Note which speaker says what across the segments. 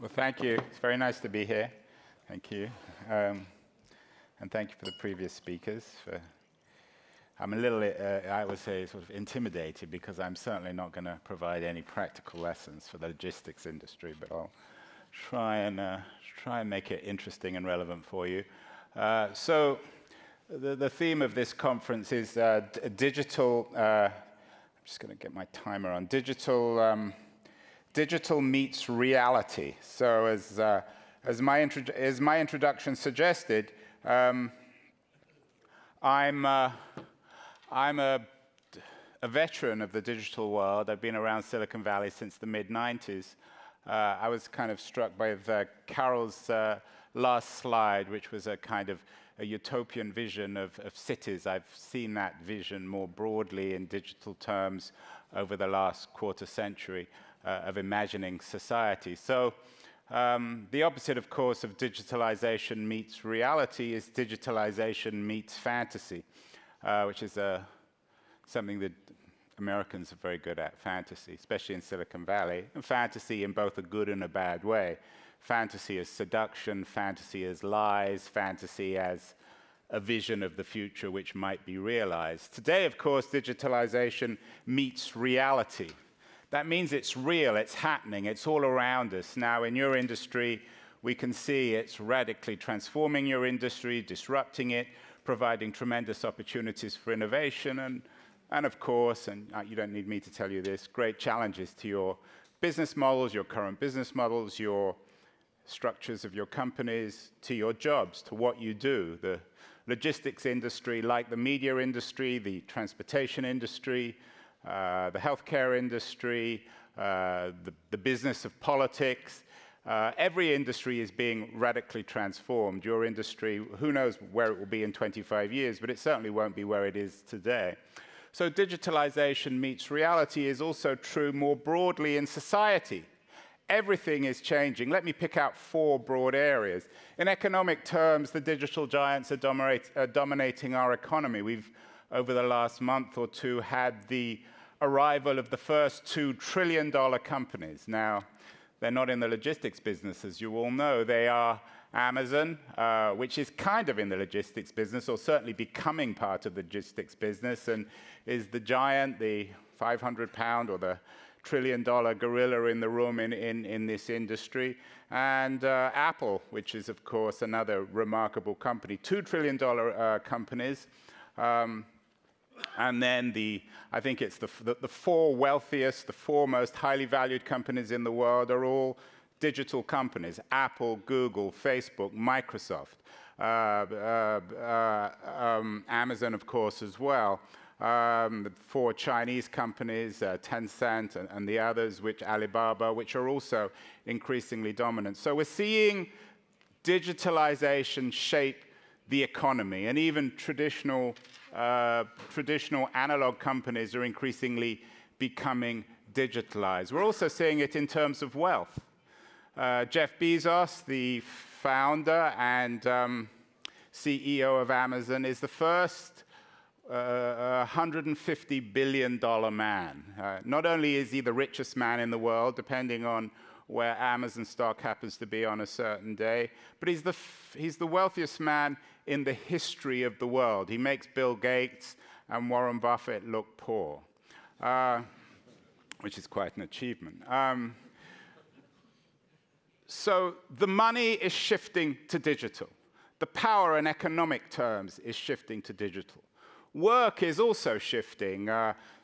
Speaker 1: Well, thank you. It's very nice to be here. Thank you. And thank you for the previous speakers. I'm a little, I would say, sort of intimidated because I'm certainly not going to provide any practical lessons for the logistics industry, but I'll try and make it interesting and relevant for you. So the theme of this conference is digital, I'm just going to get my timer on, digital meets reality. So as my introduction suggested, I'm a veteran of the digital world. I've been around Silicon Valley since the mid-90s. I was kind of struck by Carol's last slide, which was a kind of a utopian vision of cities. I've seen that vision more broadly in digital terms over the last quarter century of imagining society. So the opposite, of course, of digitalization meets reality is digitalization meets fantasy, which is something that Americans are very good at, fantasy, especially in Silicon Valley, and fantasy in both a good and a bad way. Fantasy as seduction, fantasy as lies, fantasy as a vision of the future which might be realized. Today, of course, digitalization meets reality. That means it's real, it's happening, it's all around us. Now, in your industry, we can see it's radically transforming your industry, disrupting it, providing tremendous opportunities for innovation, and of course, and you don't need me to tell you this, great challenges to your business models, your current business models, your structures of your companies, to your jobs, to what you do. The logistics industry, like the media industry, the transportation industry, the healthcare industry, the business of politics, every industry is being radically transformed. Your industry, who knows where it will be in 25 years, but it certainly won't be where it is today. So digitalization meets reality is also true more broadly in society. Everything is changing. Let me pick out 4 broad areas. In economic terms, the digital giants are dominating our economy. We've, over the last month or two, had the arrival of the first $2 trillion companies. Now, they're not in the logistics business, as you all know. They are Amazon, which is kind of in the logistics business, or certainly becoming part of the logistics business, and is the giant, the 500-pound or the trillion-dollar gorilla in the room in this industry, and Apple, which is, of course, another remarkable company. $2 trillion companies. And then I think it's the 4 wealthiest, the 4 most highly valued companies in the world are all digital companies: Apple, Google, Facebook, Microsoft, Amazon, of course, as well. The 4 Chinese companies, Tencent and the others, Alibaba, which are also increasingly dominant. So we're seeing digitalization shape the economy, and even traditional analog companies are increasingly becoming digitalized. We're also seeing it in terms of wealth. Jeff Bezos, the founder and CEO of Amazon, is the first $150 billion man. Not only is he the richest man in the world, depending on where Amazon stock happens to be on a certain day, but he's the wealthiest man in the history of the world. He makes Bill Gates and Warren Buffett look poor, which is quite an achievement. So the money is shifting to digital. The power in economic terms is shifting to digital. Work is also shifting.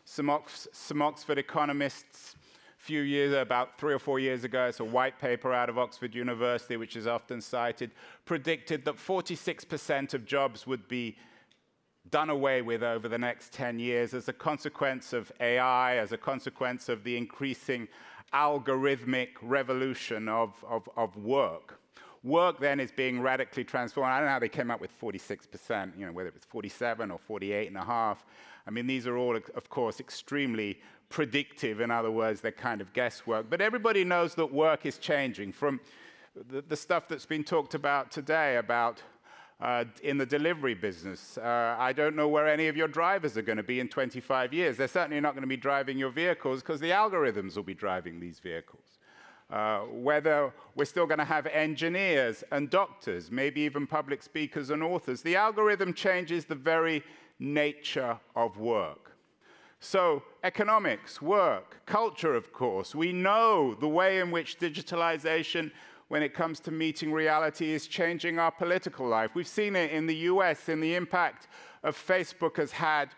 Speaker 1: Some Oxford economists, about 3 or 4 years ago, it's a white paper out of Oxford University, which is often cited, predicted that 46% of jobs would be done away with over the next 10 years as a consequence of AI, as a consequence of the increasing algorithmic revolution of work. Work then is being radically transformed. I don't know how they came up with 46%, whether it was 47 or 48.5. I mean, these are all, of course, extremely predictive. In other words, they're kind of guesswork. But everybody knows that work is changing. From the stuff that's been talked about today about in the delivery business. I don't know where any of your drivers are going to be in 25 years. They're certainly not going to be driving your vehicles because the algorithms will be driving these vehicles. whether we're still going to have engineers and doctors, maybe even public speakers and authors. The algorithm changes the very nature of work. So economics, work, culture, of course. We know the way in which digitalization, when it comes to meeting reality, is changing our political life. We've seen it in the US, in the impact of Facebook has had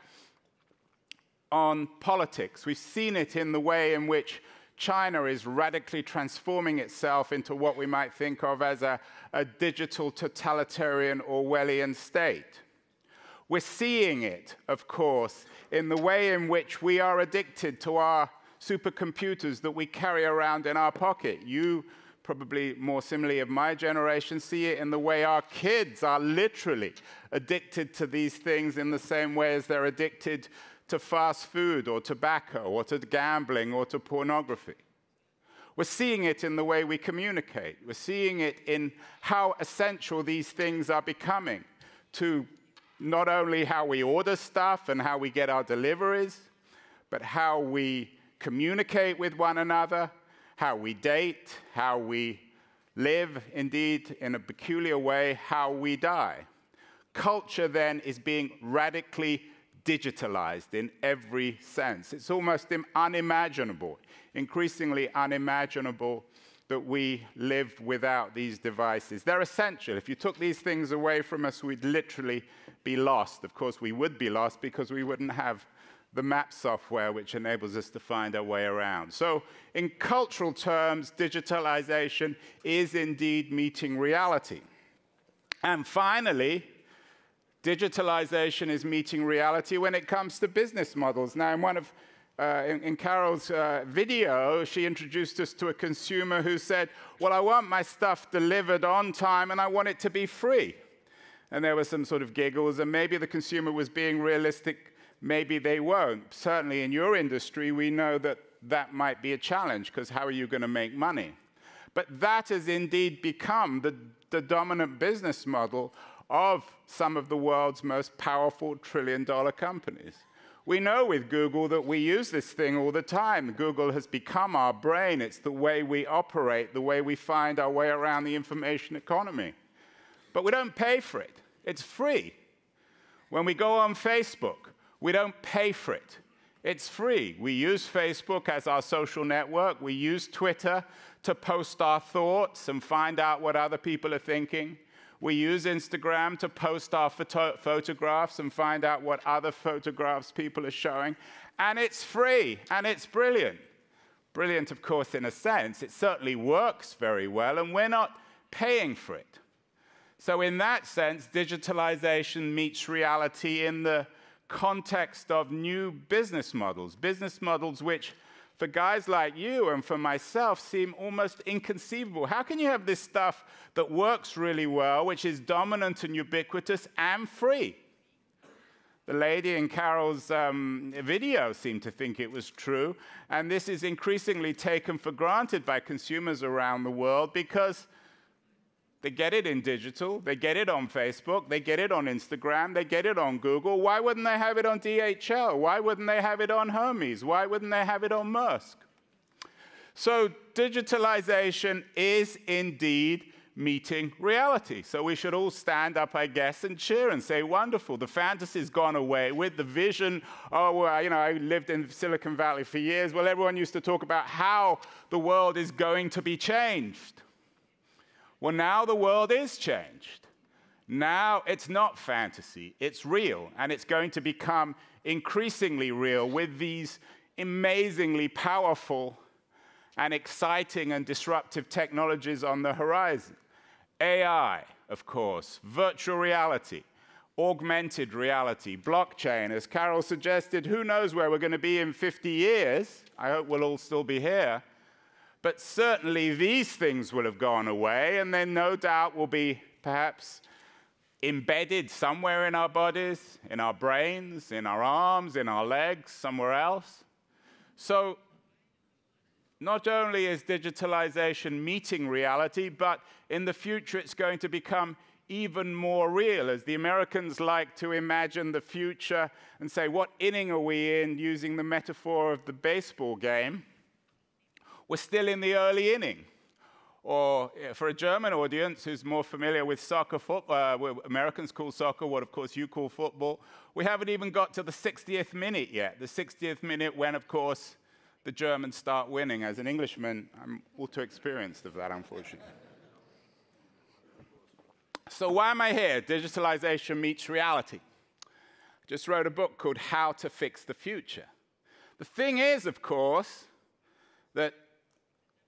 Speaker 1: on politics. We've seen it in the way in which China is radically transforming itself into what we might think of as a digital totalitarian Orwellian state. We're seeing it, of course, in the way in which we are addicted to our supercomputers that we carry around in our pocket. You, probably more similarly of my generation, see it in the way our kids are literally addicted to these things in the same way as they're addicted to fast food or tobacco or to gambling or to pornography. We're seeing it in the way we communicate. We're seeing it in how essential these things are becoming to not only how we order stuff and how we get our deliveries, but how we communicate with one another, how we date, how we live, indeed, in a peculiar way, how we die. Culture, then, is being radically digitalized in every sense. It's almost unimaginable, increasingly unimaginable, that we live without these devices. They're essential. If you took these things away from us, we'd literally be lost. Of course, we would be lost because we wouldn't have the map software which enables us to find our way around. So in cultural terms, digitalization is indeed meeting reality. And finally, digitalization is meeting reality when it comes to business models. Now, in Carol's video, she introduced us to a consumer who said, well, I want my stuff delivered on time and I want it to be free. And there were some sort of giggles, and maybe the consumer was being realistic, maybe they won't. Certainly in your industry, we know that that might be a challenge, because how are you going to make money? But that has indeed become the dominant business model of some of the world's most powerful trillion-dollar companies. We know with Google that we use this thing all the time. Google has become our brain. It's the way we operate, the way we find our way around the information economy. But we don't pay for it. It's free. When we go on Facebook, we don't pay for it. It's free. We use Facebook as our social network. We use Twitter to post our thoughts and find out what other people are thinking. We use Instagram to post our photographs and find out what other photographs people are showing. And it's free, and it's brilliant. Brilliant, of course, in a sense. It certainly works very well, and we're not paying for it. So in that sense, digitalization meets reality in the context of new business models which, for guys like you and for myself, seem almost inconceivable. How can you have this stuff that works really well, which is dominant and ubiquitous and free? The lady in Carol's video seemed to think it was true, and this is increasingly taken for granted by consumers around the world because they get it in digital, they get it on Facebook, they get it on Instagram, they get it on Google. Why wouldn't they have it on DHL? Why wouldn't they have it on Hermes? Why wouldn't they have it on Maersk? So digitalization is indeed meeting reality. So we should all stand up, I guess, and cheer and say, wonderful, the fantasy's gone away with the vision. Oh, well, you know, I lived in Silicon Valley for years. Well, everyone used to talk about how the world is going to be changed. Well, now the world is changed. Now it's not fantasy, it's real, and it's going to become increasingly real with these amazingly powerful and exciting and disruptive technologies on the horizon. AI, of course, virtual reality, augmented reality, blockchain. As Carol suggested, who knows where we're going to be in 50 years? I hope we'll all still be here. But certainly these things will have gone away, and then no doubt will be perhaps embedded somewhere in our bodies, in our brains, in our arms, in our legs, somewhere else. So not only is digitalization meeting reality, but in the future it's going to become even more real, as the Americans like to imagine the future and say, what inning are we in, using the metaphor of the baseball game? we're still in the early inning. Or for a German audience who's more familiar with soccer, what Americans call soccer, what of course you call football, we haven't even got to the 60th minute yet. The 60th minute when, of course, the Germans start winning. As an Englishman, I'm all too experienced of that, unfortunately. So why am I here? Digitalization meets reality. I just wrote a book called How to Fix the Future. The thing is, of course, that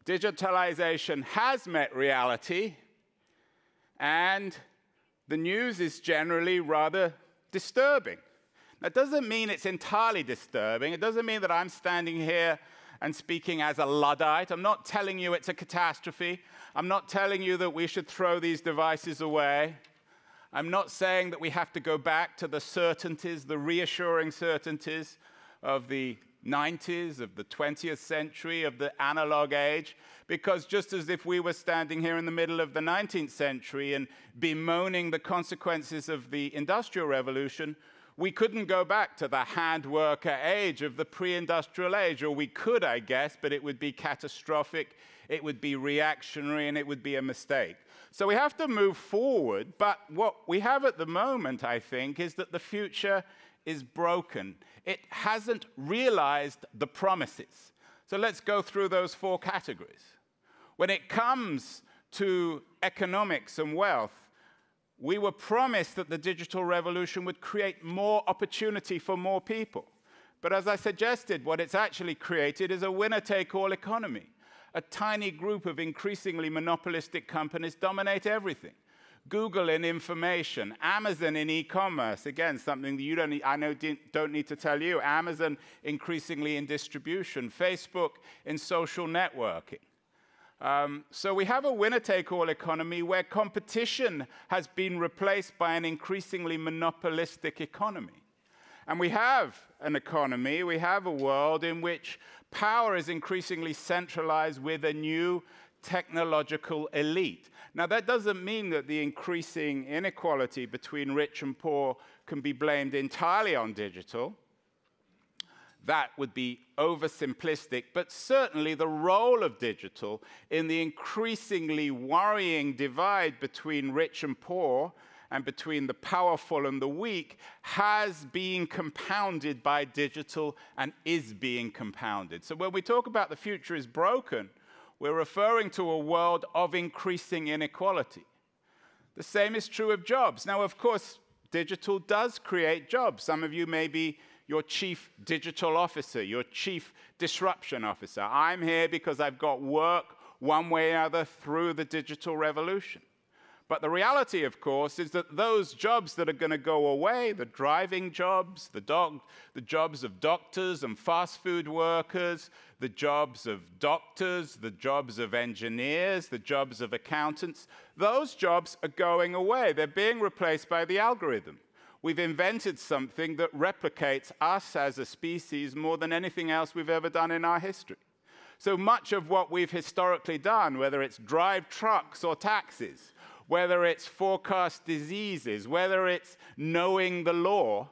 Speaker 1: digitalization has met reality, and the news is generally rather disturbing. That doesn't mean it's entirely disturbing. It doesn't mean that I'm standing here and speaking as a Luddite. I'm not telling you it's a catastrophe. I'm not telling you that we should throw these devices away. I'm not saying that we have to go back to the certainties, the reassuring certainties of the 90s, of the 20th century, of the analog age, because just as if we were standing here in the middle of the 19th century and bemoaning the consequences of the Industrial Revolution, we couldn't go back to the hand worker age of the pre-industrial age, or we could, I guess, but it would be catastrophic, it would be reactionary, and it would be a mistake. So we have to move forward, but what we have at the moment, I think, is that the future is broken. It hasn't realized the promises. So let's go through those 4 categories. When it comes to economics and wealth, we were promised that the digital revolution would create more opportunity for more people. But as I suggested, what it's actually created is a winner-take-all economy. A tiny group of increasingly monopolistic companies dominate everything. Google in information, Amazon in e-commerce, again, something that you don't need to tell you. Amazon increasingly in distribution, Facebook in social networking. So we have a winner-take-all economy where competition has been replaced by an increasingly monopolistic economy. And we have an economy, we have a world in which power is increasingly centralized with a new technological elite. Now, that doesn't mean that the increasing inequality between rich and poor can be blamed entirely on digital. That would be oversimplistic, but certainly the role of digital in the increasingly worrying divide between rich and poor and between the powerful and the weak has been compounded by digital and is being compounded. So when we talk about the future is broken, we're referring to a world of increasing inequality. The same is true of jobs. Now, of course, digital does create jobs. Some of you may be your chief digital officer, your chief disruption officer. I'm here because I've got work one way or other through the digital revolution. But the reality, of course, is that those jobs that are going to go away, the driving jobs, the jobs of doctors and fast food workers, the jobs of doctors, the jobs of engineers, the jobs of accountants, those jobs are going away. They're being replaced by the algorithm. We've invented something that replicates us as a species more than anything else we've ever done in our history. So much of what we've historically done, whether it's drive trucks or taxis, whether it's forecast diseases, whether it's knowing the law,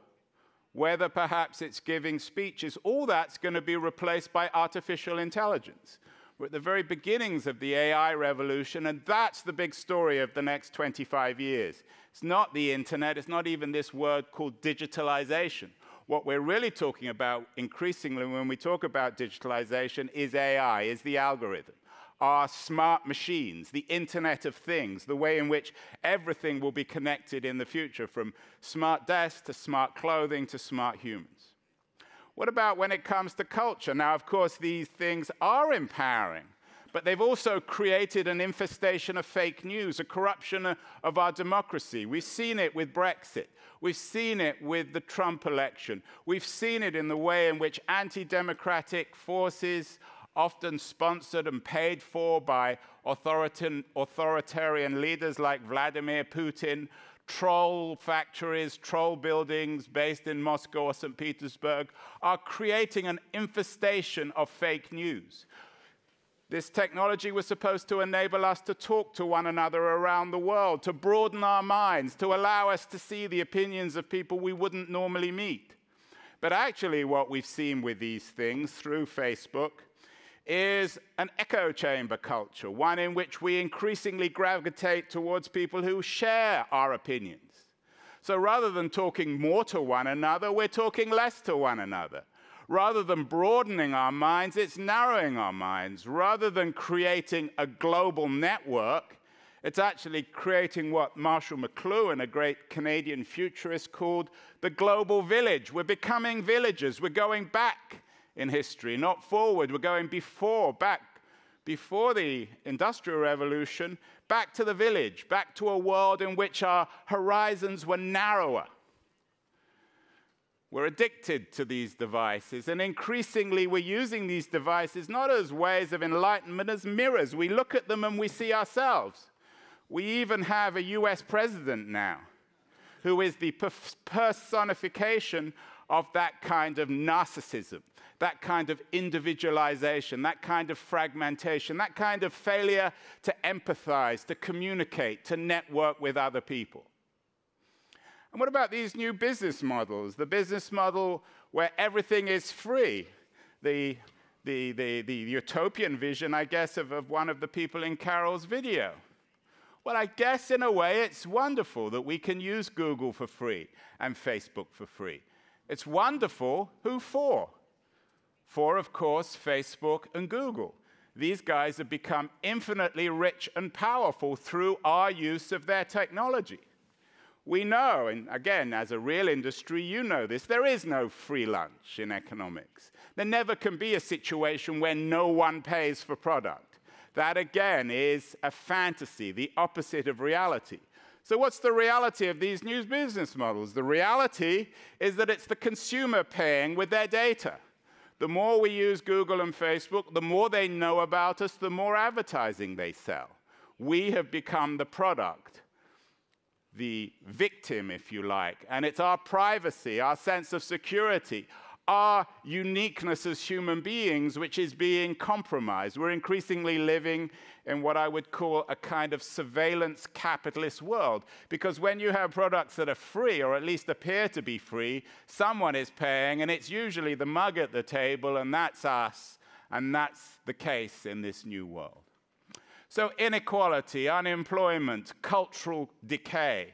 Speaker 1: whether perhaps it's giving speeches, all that's going to be replaced by artificial intelligence. We're at the very beginnings of the AI revolution, and that's the big story of the next 25 years. It's not the internet, it's not even this word called digitalization. What we're really talking about increasingly when we talk about digitalization is AI, is the algorithm. Our smart machines, the Internet of Things, the way in which everything will be connected in the future, from smart desks to smart clothing to smart humans. What about when it comes to culture? Now, of course, these things are empowering, but they've also created an infestation of fake news, a corruption of our democracy. We've seen it with Brexit. We've seen it with the Trump election. We've seen it in the way in which anti-democratic forces, often sponsored and paid for by authoritarian leaders like Vladimir Putin, troll factories, troll buildings based in Moscow or St. Petersburg, are creating an infestation of fake news. This technology was supposed to enable us to talk to one another around the world, to broaden our minds, to allow us to see the opinions of people we wouldn't normally meet. But actually what we've seen with these things through Facebook is an echo chamber culture, one in which we increasingly gravitate towards people who share our opinions. So rather than talking more to one another, we're talking less to one another. Rather than broadening our minds, it's narrowing our minds. Rather than creating a global network, it's actually creating what Marshall McLuhan, a great Canadian futurist, called the global village. We're becoming villagers. We're going back in history, not forward. We're going back before the Industrial Revolution, back to the village, back to a world in which our horizons were narrower. We're addicted to these devices, and increasingly we're using these devices not as ways of enlightenment, as mirrors. We look at them and we see ourselves. We even have a US president now who is the personification of that kind of narcissism, that kind of individualization, that kind of fragmentation, that kind of failure to empathize, to communicate, to network with other people. And what about these new business models? The business model where everything is free. The utopian vision, I guess, of one of the people in Carol's video. Well, I guess in a way it's wonderful that we can use Google for free and Facebook for free. It's wonderful. Who for? For, of course, Facebook and Google. These guys have become infinitely rich and powerful through our use of their technology. We know, and again, as a real industry, you know this, there is no free lunch in economics. There never can be a situation where no one pays for product. That, again, is a fantasy, the opposite of reality. So what's the reality of these new business models? The reality is that it's the consumer paying with their data. The more we use Google and Facebook, the more they know about us, the more advertising they sell. We have become the product, the victim, if you like, and it's our privacy, our sense of security, our uniqueness as human beings which is being compromised. We're increasingly living in what I would call a kind of surveillance capitalist world, because when you have products that are free, or at least appear to be free, someone is paying, and it's usually the mug at the table, and that's us, and that's the case in this new world. So inequality, unemployment, cultural decay,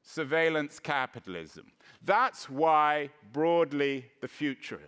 Speaker 1: surveillance capitalism. That's why, broadly, the future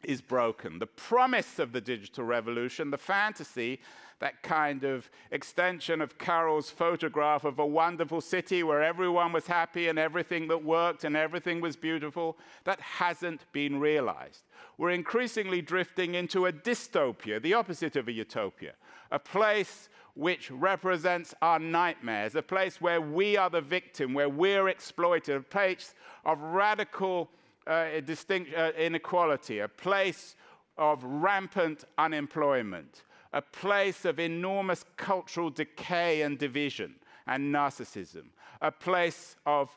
Speaker 1: is broken. The promise of the digital revolution, the fantasy, that kind of extension of Carol's photograph of a wonderful city where everyone was happy and everything that worked and everything was beautiful, that hasn't been realized. We're increasingly drifting into a dystopia, the opposite of a utopia, a place which represents our nightmares, a place where we are the victim, where we're exploited, a place of radical inequality, a place of rampant unemployment, a place of enormous cultural decay and division and narcissism, a place of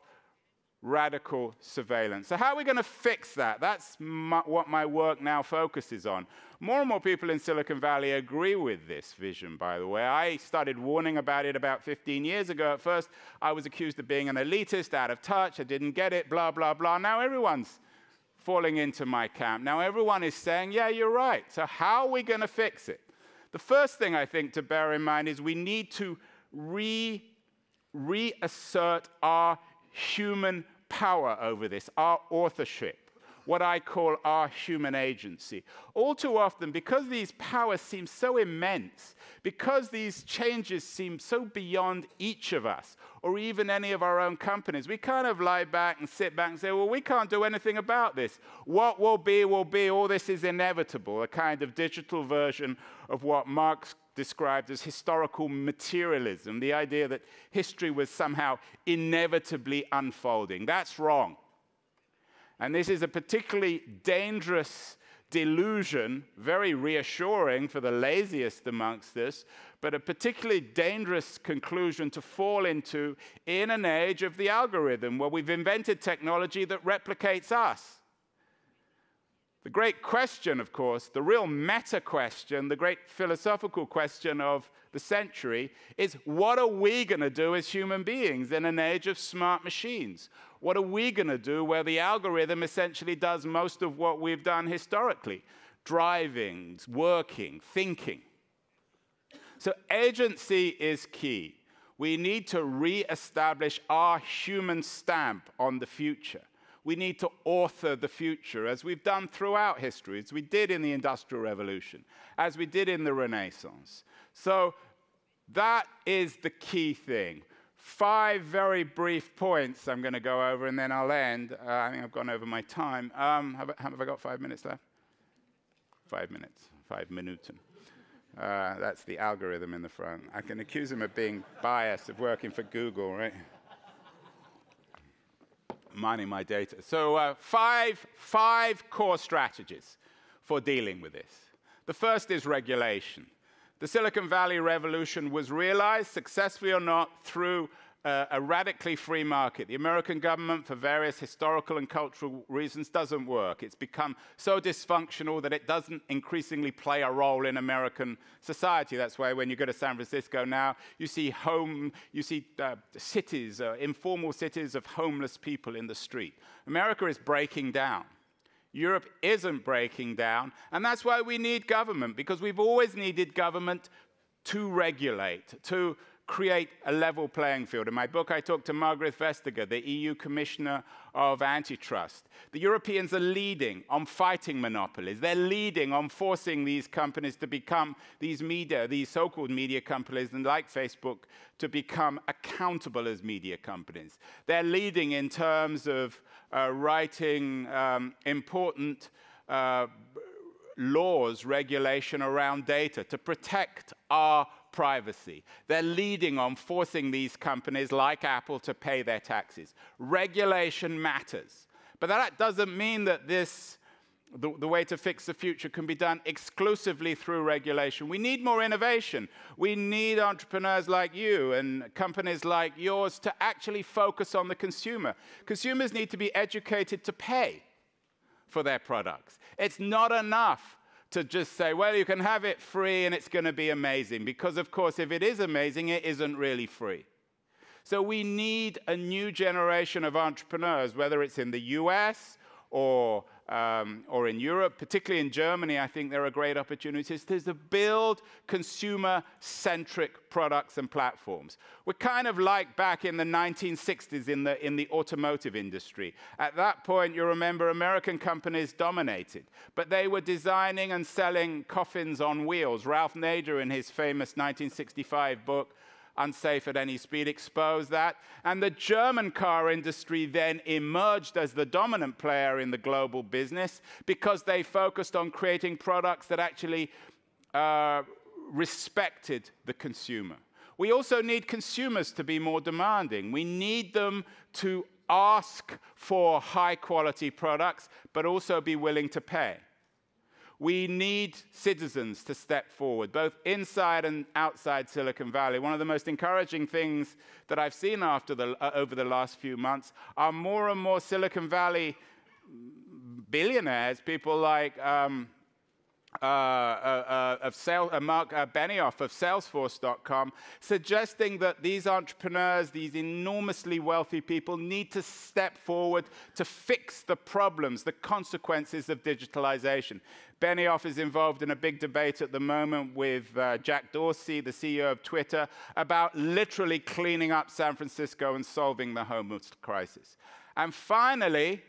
Speaker 1: radical surveillance. So how are we going to fix that? That's what my work now focuses on. More and more people in Silicon Valley agree with this vision, by the way. I started warning about it about 15 years ago. At first, I was accused of being an elitist, out of touch, I didn't get it, blah, blah, blah. Now everyone's falling into my camp. Now everyone is saying, yeah, you're right. So how are we going to fix it? The first thing I think to bear in mind is we need to reassert our human power over this, our authorship, what I call our human agency. All too often, because these powers seem so immense, because these changes seem so beyond each of us, or even any of our own companies, we kind of lie back and sit back and say, well, we can't do anything about this. What will be, all this is inevitable, a kind of digital version of what Marx described as historical materialism, the idea that history was somehow inevitably unfolding. That's wrong. And this is a particularly dangerous delusion, very reassuring for the laziest amongst us, but a particularly dangerous conclusion to fall into in an age of the algorithm, where we've invented technology that replicates us. The great question, of course, the real meta question, the great philosophical question of the century is, what are we going to do as human beings in an age of smart machines? What are we going to do where the algorithm essentially does most of what we've done historically? driving, working, thinking. So agency is key. We need to re-establish our human stamp on the future. We need to author the future, as we've done throughout history, as we did in the Industrial Revolution, as we did in the Renaissance. So that is the key thing. 5 very brief points I'm going to go over, and then I'll end. I think I've gone over my time. Have I got 5 minutes left? 5 minutes. 5 minuten. That's the algorithm in the front. I can accuse him of being biased, of working for Google, right? Mining my data. So 5 core strategies for dealing with this. The first is regulation. The Silicon Valley revolution was realized, successfully or not, through a radically free market. The American government, for various historical and cultural reasons, doesn't work. It's become so dysfunctional that it doesn't increasingly play a role in American society. That's why when you go to San Francisco now, you see cities, informal cities of homeless people in the street. America is breaking down. Europe isn't breaking down, and that's why we need government, because we've always needed government to regulate, to create a level playing field. In my book, I talk to Margrethe Vestager, the EU Commissioner of Antitrust. The Europeans are leading on fighting monopolies. They're leading on forcing these companies to become, these so-called media companies, and like Facebook, to become accountable as media companies. They're leading in terms of writing important laws, regulation around data to protect our privacy. They're leading on forcing these companies like Apple to pay their taxes. Regulation matters. But that doesn't mean that the way to fix the future can be done exclusively through regulation. We need more innovation. We need entrepreneurs like you and companies like yours to actually focus on the consumer. Consumers need to be educated to pay for their products. It's not enough to just say, well, you can have it free and it's going to be amazing. Because, of course, if it is amazing, it isn't really free. So we need a new generation of entrepreneurs, whether it's in the US or in Europe, particularly in Germany. I think there are great opportunities to build consumer-centric products and platforms. We're kind of like back in the 1960s in the automotive industry. At that point, you remember, American companies dominated, but they were designing and selling coffins on wheels. Ralph Nader, in his famous 1965 book, Unsafe at Any Speed, exposed that. And the German car industry then emerged as the dominant player in the global business because they focused on creating products that actually respected the consumer. We also need consumers to be more demanding. We need them to ask for high-quality products, but also be willing to pay. We need citizens to step forward, both inside and outside Silicon Valley. One of the most encouraging things that I've seen over the last few months are more and more Silicon Valley billionaires, people like Mark Benioff of Salesforce.com, suggesting that these entrepreneurs, these enormously wealthy people, need to step forward to fix the problems, the consequences of digitalization. Benioff is involved in a big debate at the moment with Jack Dorsey, the CEO of Twitter, about literally cleaning up San Francisco and solving the homeless crisis. And finally,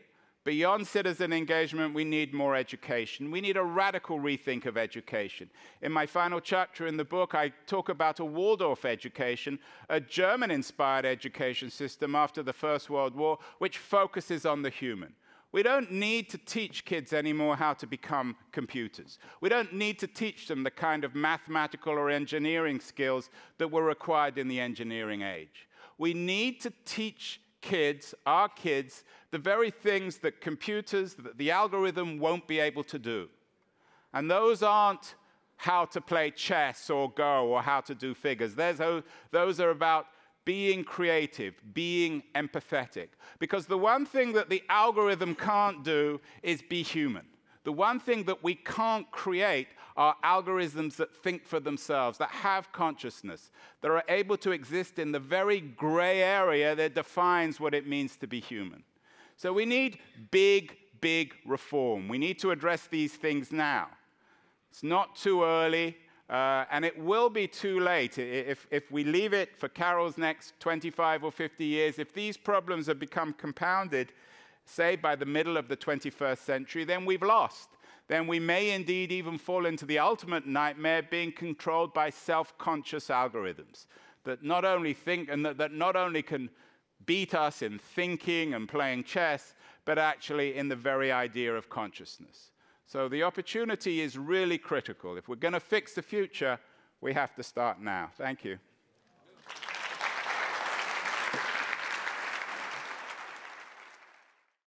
Speaker 1: beyond citizen engagement, we need more education. We need a radical rethink of education. In my final chapter in the book, I talk about a Waldorf education, a German-inspired education system after the First World War, which focuses on the human. We don't need to teach kids anymore how to become computers. We don't need to teach them the kind of mathematical or engineering skills that were required in the engineering age. We need to teach kids, our kids, the very things that computers, that the algorithm won't be able to do. And those aren't how to play chess or Go or how to do figures. Those are about being creative, being empathetic. Because the one thing that the algorithm can't do is be human. The one thing that we can't create are algorithms that think for themselves, that have consciousness, that are able to exist in the very gray area that defines what it means to be human. So we need big reform. We need to address these things now. It's not too early, and it will be too late if we leave it for Carroll's next 25 or 50 years. If these problems have become compounded, say by the middle of the 21st century, then we've lost. Then we may indeed even fall into the ultimate nightmare, being controlled by self-conscious algorithms that not only think and that not only can beat us in thinking and playing chess, but actually in the very idea of consciousness. So the opportunity is really critical. If we're going to fix the future, we have to start now. Thank you.